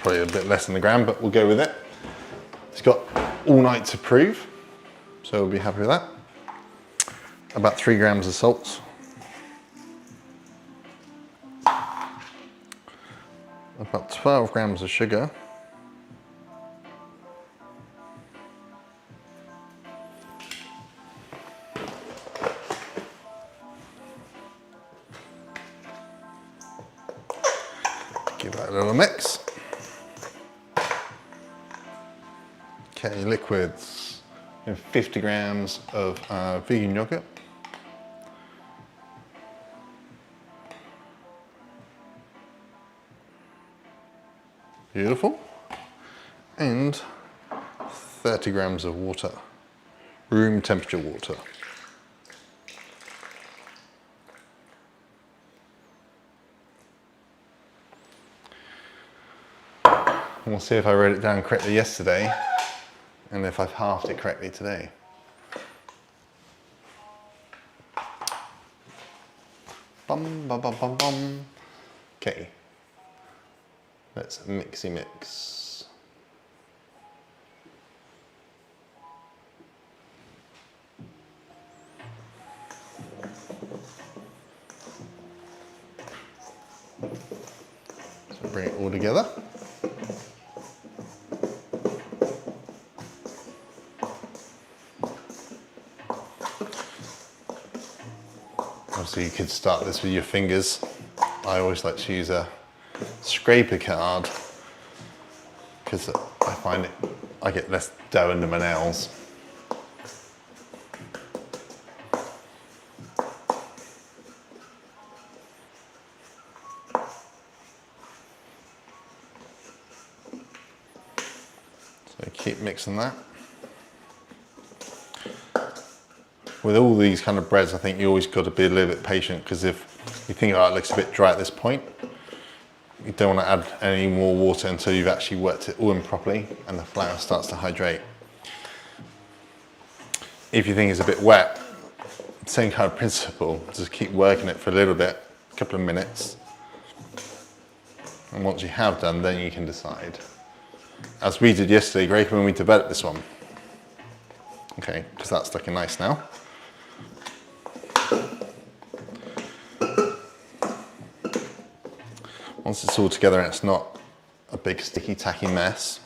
probably a bit less than a gram, but we'll go with it. It's got all night to prove, so we'll be happy with that. About 3 grams of salt. About 12 grams of sugar. Give that a little mix. Okay, liquids. 50 grams of vegan yogurt. Beautiful. And 30 grams of water, room temperature water. And we'll see if I wrote it down correctly yesterday and if I've halved it correctly today. Bum, bum, bum, bum, bum. Okay, let's mixy mix. So bring it all together. Obviously you could start this with your fingers. I always like to use a scraper card because I find I get less dough under my nails. So keep mixing that. With all these kind of breads, I think you always got to be a little bit patient because if you think, oh, it looks a bit dry at this point, you don't want to add any more water until you've actually worked it all in properly and the flour starts to hydrate. If you think it's a bit wet, same kind of principle, just keep working it for a little bit, a couple of minutes. And once you have done, then you can decide. As we did yesterday, Greg, when we developed this one. Okay, because that's looking nice now. Once it's all together and it's not a big sticky tacky mess,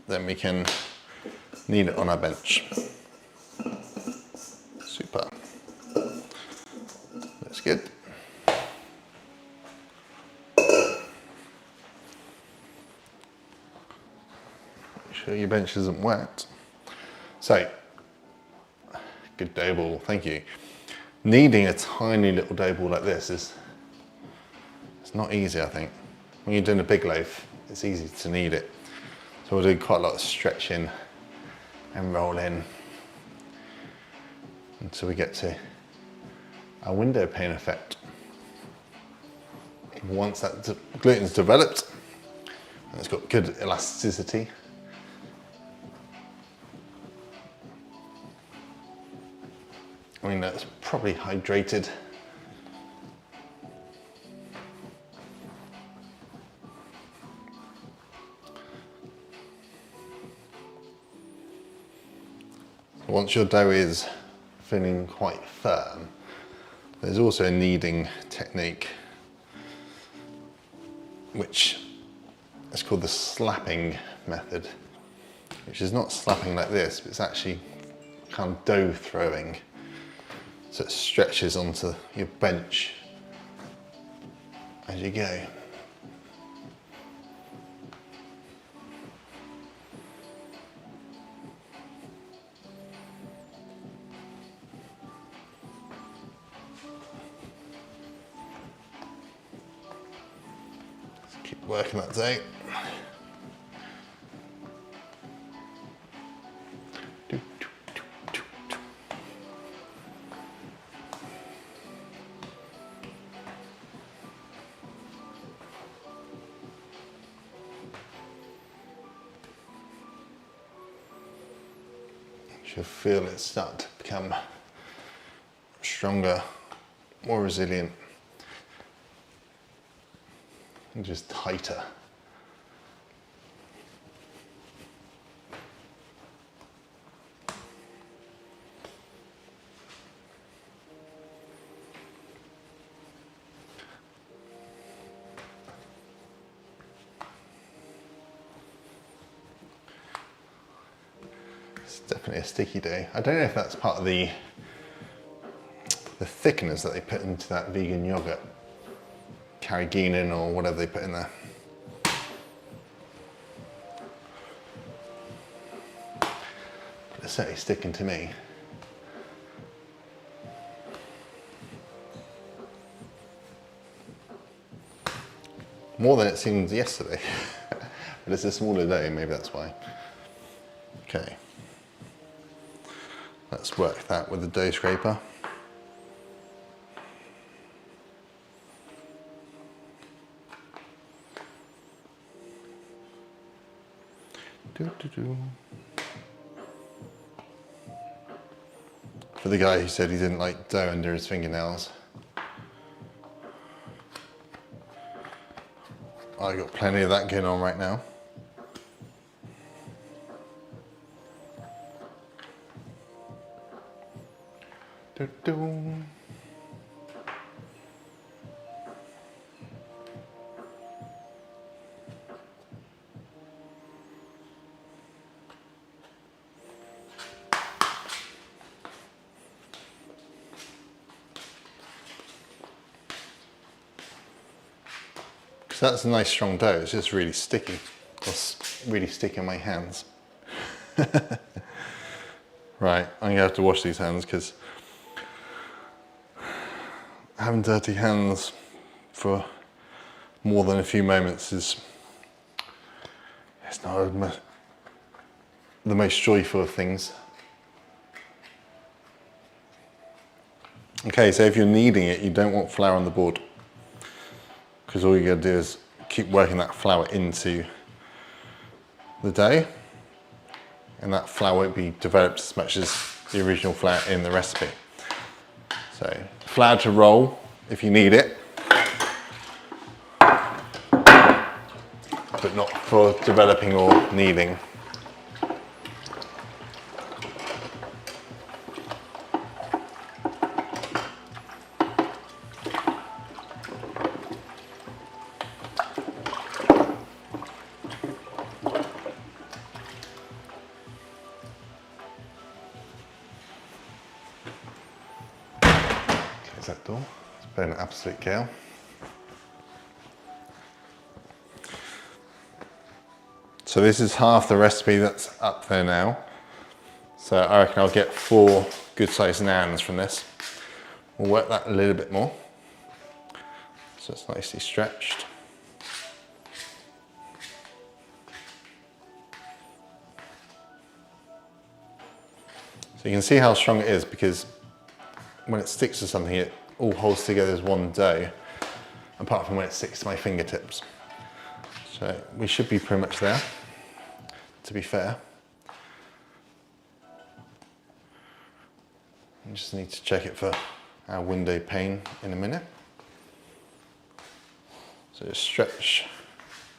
then we can knead it on our bench. Super. That's good. Make sure your bench isn't wet. So, good dough ball, thank you. Kneading a tiny little dough ball like this it's not easy, I think. When you're doing a big loaf, it's easy to knead it. So we'll do quite a lot of stretching and rolling until we get to our window pane effect. Once that gluten's developed and it's got good elasticity, I mean, that's probably hydrated. Once your dough is feeling quite firm, there's also a kneading technique, which is called the slapping method, which is not slapping like this, but it's actually kind of dough throwing. So it stretches onto your bench as you go. Just keep working that dough. You'll feel it start to become stronger more resilient, and just tighter. It's definitely a sticky dough. I don't know if that's part of the thickeners that they put into that vegan yogurt, carrageenan or whatever they put in there. But it's certainly sticking to me. More than it seemed yesterday. But it's a smaller dough, maybe that's why. Okay. Let's work that with the dough scraper. For the guy who said he didn't like dough under his fingernails, I got plenty of that going on right now. So that's a nice strong dough, it's just really sticky. It's really sticky in my hands. Right, I'm gonna have to wash these hands because having dirty hands for more than a few moments it's not the most joyful of things. Okay, so if you're kneading it, you don't want flour on the board, because all you gotta do is keep working that flour into the dough, and that flour won't be developed as much as the original flour in the recipe. So, flour to roll if you need it, but not for developing or kneading. Close that door, it's been an absolute gale. So this is half the recipe that's up there now. So I reckon I'll get 4 good sized naans from this. We'll work that a little bit more. So it's nicely stretched. So you can see how strong it is, because when it sticks to something, it all holds together as one dough, apart from when it sticks to my fingertips. So we should be pretty much there, to be fair. I just need to check it for our window pane in a minute. So just stretch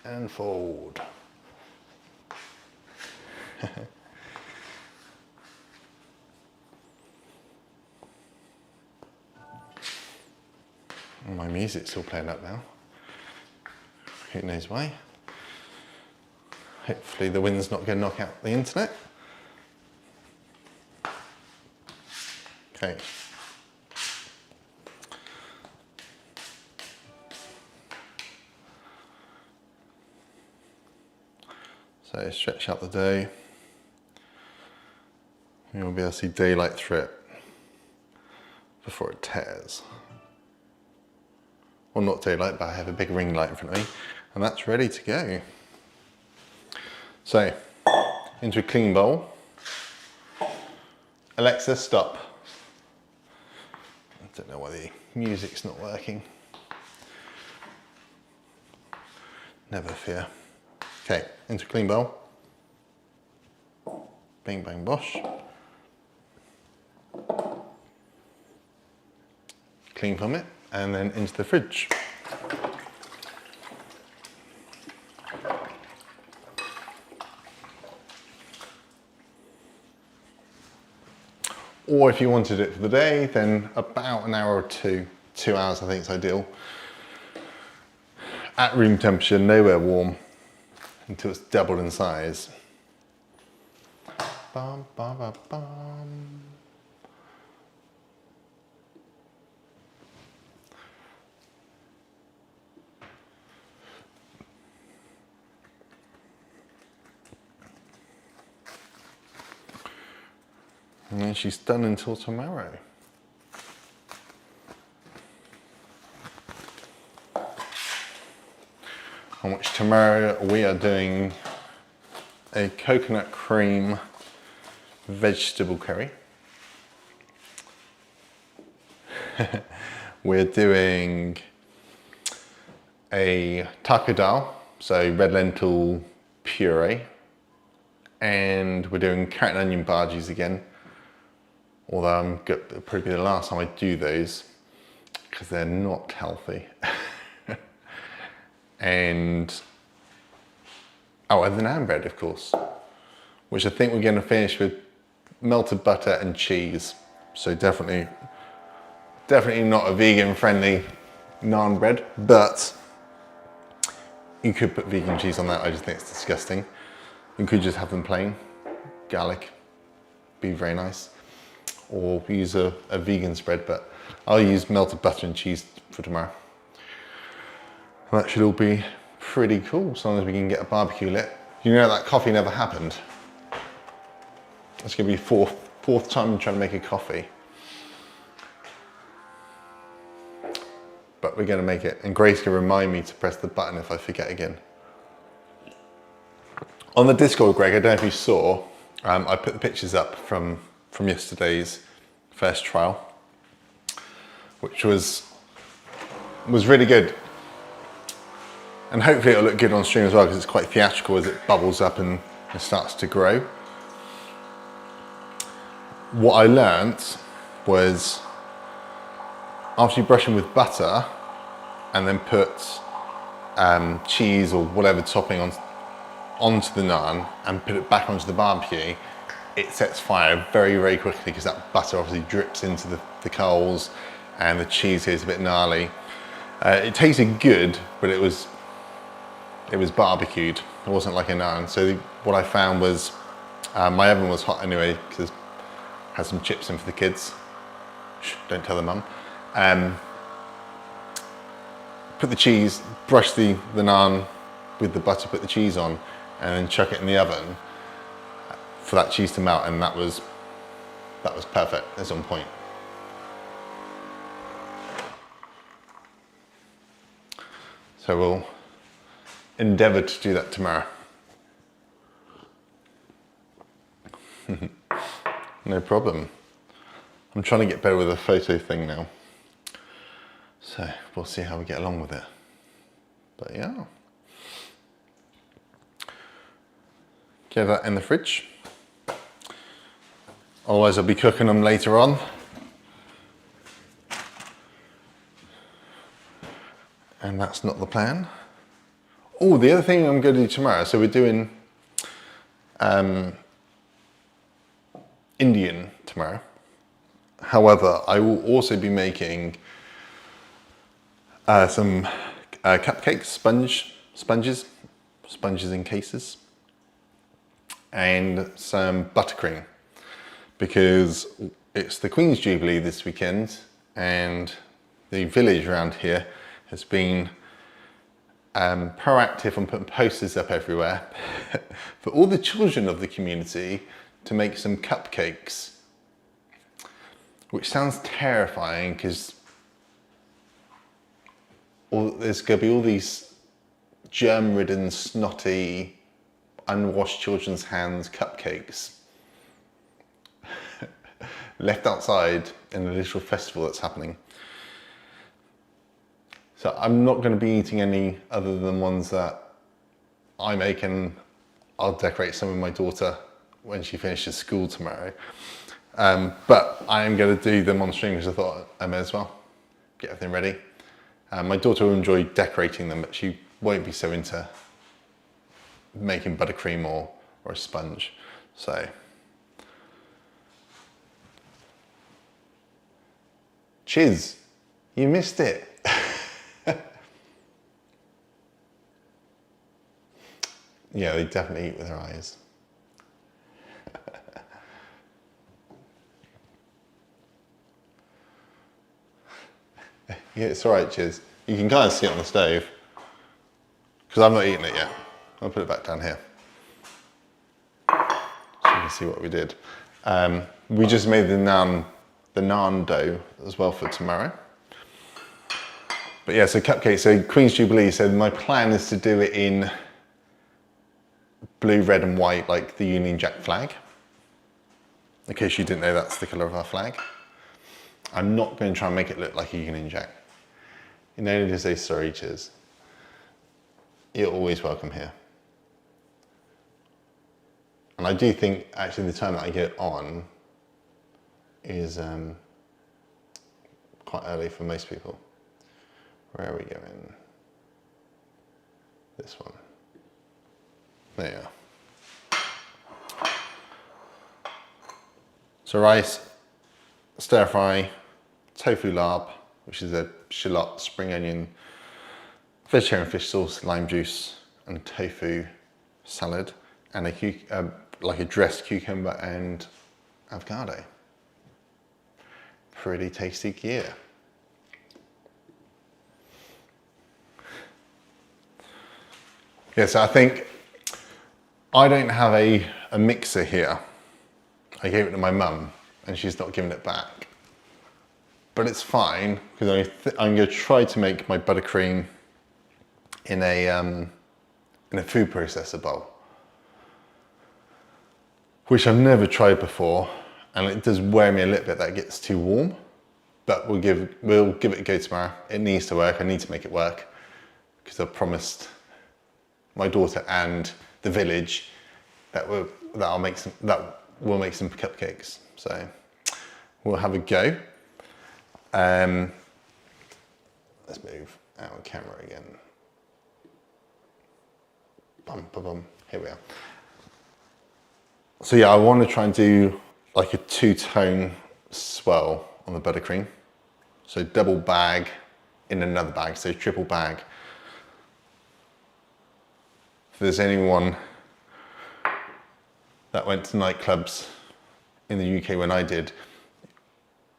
and fold. My music's all playing up now. Who knows why? Hopefully the wind's not going to knock out the internet. Okay. So stretch out the dough. You'll be able to see daylight through it before it tears. Well, not daylight, but I have a big ring light in front of me, and that's ready to go. So, into a clean bowl. Alexa, stop. I don't know why the music's not working. Never fear. Okay, into a clean bowl. Bing, bang, bosh. clean from it, and then into the fridge. Or if you wanted it for the day, then about an hour or 2 hours I think is ideal. At room temperature, nowhere warm, until it's doubled in size. Bum, bum, bum, bum. And then she's done until tomorrow. On which tomorrow we are doing a coconut cream vegetable curry. We're doing a taco dal, so red lentil puree, and we're doing carrot and onion bhajis again. Although it'll probably be the last time I do those because they're not healthy. And then naan bread, of course, which I think we're going to finish with melted butter and cheese. So definitely not a vegan-friendly naan bread, but you could put vegan cheese on that. I just think it's disgusting. You could just have them plain, garlic, be very nice. Or use a vegan spread, but I'll use melted butter and cheese for tomorrow. And that should all be pretty cool, as long as we can get a barbecue lit. You know that coffee never happened. It's gonna be fourth time trying to make a coffee. But we're gonna make it, and Grace can remind me to press the button if I forget again. On the Discord, Greg, I don't know if you saw, I put the pictures up from yesterday's first trial, which was really good. And hopefully it'll look good on stream as well, because it's quite theatrical as it bubbles up and starts to grow. What I learnt was, after you brush them with butter and then put cheese or whatever topping onto the naan and put it back onto the barbecue, it sets fire very, very quickly, because that butter obviously drips into the coals and the cheese here is a bit gnarly. It tasted good, but it was barbecued. It wasn't like a naan. So what I found was, my oven was hot anyway, because I had some chips in for the kids. Shh, don't tell the mum. Put the cheese, brush the naan with the butter, put the cheese on, and then chuck it in the oven for that cheese to melt, and that was perfect. It's on point. So we'll endeavour to do that tomorrow. No problem. I'm trying to get better with the photo thing now. So we'll see how we get along with it. But yeah. Get that in the fridge. Otherwise I'll be cooking them later on. And that's not the plan. Oh, the other thing I'm going to do tomorrow, so we're doing Indian tomorrow. However, I will also be making some cupcakes, sponges in cases, and some buttercream, because it's the Queen's Jubilee this weekend, and the village around here has been proactive on putting posters up everywhere for all the children of the community to make some cupcakes, which sounds terrifying, because there's going to be all these germ-ridden, snotty, unwashed children's hands cupcakes left outside in a little festival that's happening. So I'm not going to be eating any other than ones that I make, and I'll decorate some with my daughter when she finishes school tomorrow. But I am going to do them on stream, because I thought I may as well. get everything ready. My daughter will enjoy decorating them, but she won't be so into making buttercream or a sponge. So, Chiz, you missed it. Yeah, they definitely eat with their eyes. Yeah, it's all right, Chiz. You can kind of see it on the stove, because I've not eaten it yet. I'll put it back down here, so you can see what we did. We just made the naan dough as well for tomorrow. But yeah, so cupcakes, so Queen's Jubilee, so my plan is to do it in blue, red and white, like the Union Jack flag. In case you didn't know, that's the colour of our flag. I'm not going to try and make it look like a Union Jack. You no need to say sorry, Chiz. You're always welcome here. And I do think actually the time that I get on is quite early for most people. Where are we going? This one. There you are. So rice, stir fry, tofu larb, which is a shallot, spring onion, vegetarian fish sauce, lime juice, and tofu salad, and like a dressed cucumber and avocado. Pretty tasty gear. Yeah, so I think I don't have a mixer here. I gave it to my mum and she's not giving it back. But it's fine, because I'm going to try to make my buttercream in a food processor bowl, which I've never tried before, and it does wear me a little bit that it gets too warm. But we'll give it a go tomorrow. It needs to work. I need to make it work, because I've promised my daughter and the village that we'll make some cupcakes. So we'll have a go. Let's move our camera again. Bum, bum, bum. Here we are. So yeah, I want to try and do like a two-tone swirl on the buttercream. So double bag in another bag, so triple bag. If there's anyone that went to nightclubs in the UK when I did,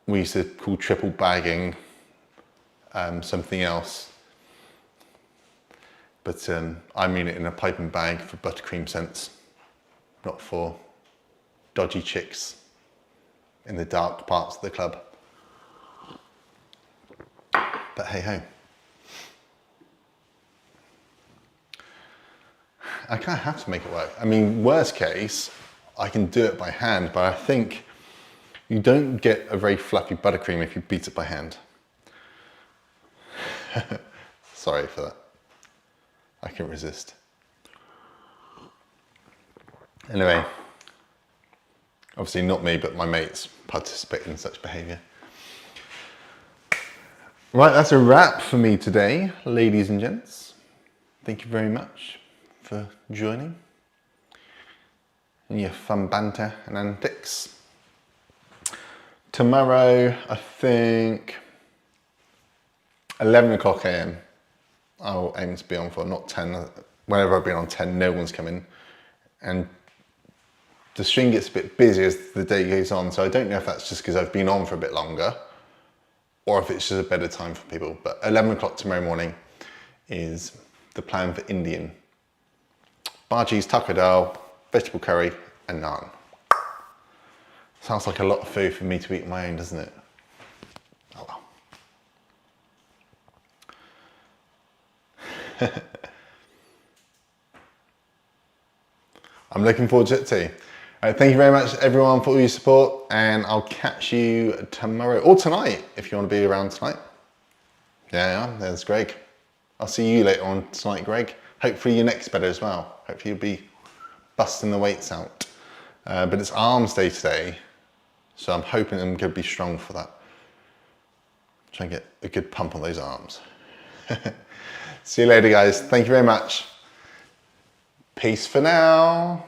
we used to call triple bagging something else. But I mean it in a piping bag for buttercream sense, not for dodgy chicks in the dark parts of the club. But hey ho. I kind of have to make it work. I mean, worst case, I can do it by hand, but I think you don't get a very fluffy buttercream if you beat it by hand. Sorry for that. I can resist. Anyway, obviously not me, but my mates participate in such behaviour. Right, that's a wrap for me today, ladies and gents. Thank you very much for joining in your fun banter and antics. Tomorrow, I think 11 o'clock AM, I'll aim to be on for, not 10. Whenever I've been on 10, no one's coming. And the stream gets a bit busy as the day goes on, so I don't know if that's just because I've been on for a bit longer, or if it's just a better time for people. But 11 o'clock tomorrow morning is the plan for Indian. Bhajis, taco dal, vegetable curry, and naan. Sounds like a lot of food for me to eat on my own, doesn't it? Oh well. I'm looking forward to it too. Thank you very much everyone for all your support, and I'll catch you tomorrow or tonight if you want to be around tonight. Yeah, there's Greg. I'll see you later on tonight, Greg. Hopefully your neck's better as well. Hopefully you'll be busting the weights out. But it's arms day today, so I'm hoping I'm going to be strong for that. Try and get a good pump on those arms. See you later, guys. Thank you very much. Peace for now.